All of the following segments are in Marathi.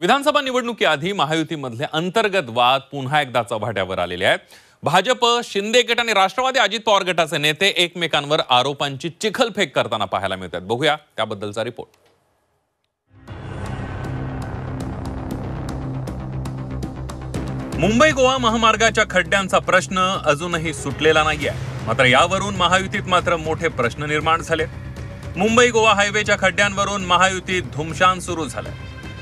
विधानसभा निवडणुकीआधी महायुतीमधले अंतर्गत वाद पुन्हा एकदा चव्हाट्यावर आलेले आहेत। भाजप, शिंदे गट आणि राष्ट्रवादी अजित पवार गटाचे नेते एकमेकांवर आरोपांची चिखलफेक करताना पाहायला मिळतात। बघूया त्याबद्दलचा रिपोर्ट। मुंबई गोवा महामार्गाच्या खड्ड्यांचा प्रश्न अजूनही सुटलेला नाहीये। मात्र यावरून महायुतीत मात्र मोठे प्रश्न निर्माण झाले। मुंबई गोवा हायवेच्या खड्ड्यांवरून महायुतीत धुमशान सुरू झालं।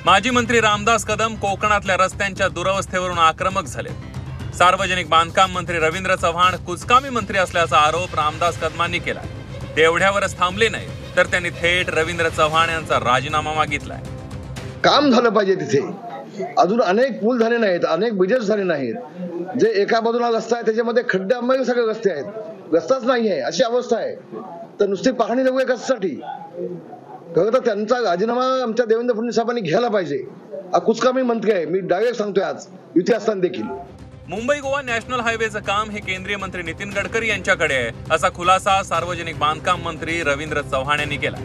माजी मंत्री रामदास कदम कोकणातल्या रस्त्यांच्या दुरवस्थेवरून आक्रमक झाले। सार्वजनिक बांधकाम मंत्री रवींद्र चव्हाण कुचकामी मंत्री असल्याचा आरोप रामदास कदमांनी केला। ते एवढ्यावरच थांबले नाही तर त्यांनी थेट रवींद्र चव्हाण यांचा राजीनामा मागितलाय। काम झालं पाहिजे तिथे, अजून अनेक पूल झाले नाहीत, अनेक ब्रिजेस झाले नाहीत। जे एका बाजूला रस्ता आहे त्याच्यामध्ये खड्ड्यामध्ये सगळे रस्ते आहेत, रस्ताच नाहीये अशी अवस्था आहे। तर नुसती पाहणी नको कशासाठी? खरं तर त्यांचा राजीनामा आमच्या देवेंद्र फडणवीस साहेबांनी घ्यायला पाहिजे। कुचकामी मंत्री आहे, मी डायरेक्ट सांगतोय आज युती असताना देखील। मुंबई गोवा नॅशनल हायवेचं काम हे केंद्रीय मंत्री नितीन गडकरी यांच्याकडे आहे, असा खुलासा सार्वजनिक बांधकाम मंत्री रवींद्र चव्हाण यांनी केला।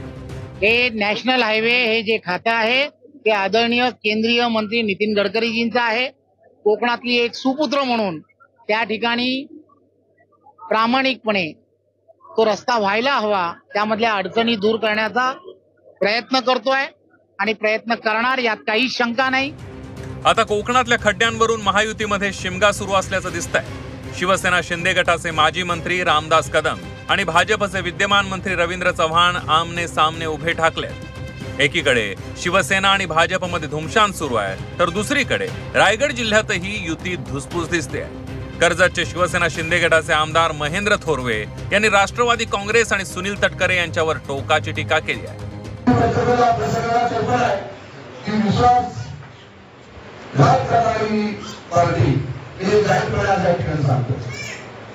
हे नॅशनल हायवे हे जे खातं आहे ते आदरणीय केंद्रीय मंत्री नितीन गडकरीजींचं आहे। कोकणातली एक सुपुत्र म्हणून त्या ठिकाणी प्रामाणिकपणे तो रस्ता व्हायला हवा, त्यामधल्या अडचणी दूर करण्याचा प्रयत्न करतोय आणि प्रयत्न करणार, यात काही शंका नाही। आता कोकणातल्या खड्ड्यांवरून महायुतीमध्ये शिमगा सुरू असल्याचं दिसतंय। शिवसेना शिंदे गटाचे माजी मंत्री रामदास कदम आणि भाजपचे विद्यमान मंत्री रवींद्र चव्हाण आमने सामने उभे ठाकलेत। एकीकडे शिवसेना आणि भाजपमध्ये धुमशान सुरू आहे, तर दुसरीकडे रायगड जिल्ह्यातही युतीत धुसफूस दिसते। कर्जतचे शिवसेना शिंदे गटाचे आमदार महेंद्र थोरवे यांनी राष्ट्रवादी काँग्रेस आणि सुनील तटकरे यांच्यावर टोकाची टीका केली आहे।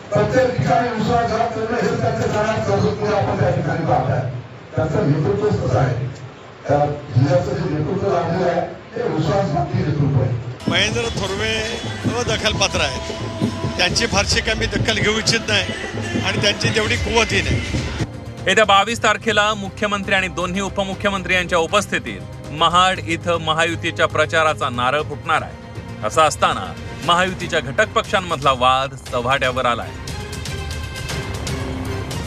प्रत्येक ठिकाणी विश्वासघात करणं हे त्यांच्या काळात कर्जतपूर आपण त्या ठिकाणी पाहताय। त्यांचं नेतृत्व कसं आहे, त्या जिल्ह्याचं जे नेतृत्व लागलेलं आहे ते विश्वासघाती नेतृत्व आहे। महेंद्र थोरवे दखलपात्र आहेत, त्यांची फारशी काही मी दखल घेऊ इच्छित नाही आणि त्यांची तेवढी कुवतही नाही। येत्या 22 तारखेला मुख्यमंत्री आणि दोन्ही उपमुख्यमंत्री यांच्या उपस्थितीत महाड इथं महायुतीच्या प्रचाराचा नारळ फुटणार आहे। असं असताना महायुतीच्या घटक पक्षांमधला वाद चव्हाट्यावर आलाय।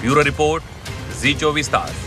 ब्युरो रिपोर्ट, झी 24 तास।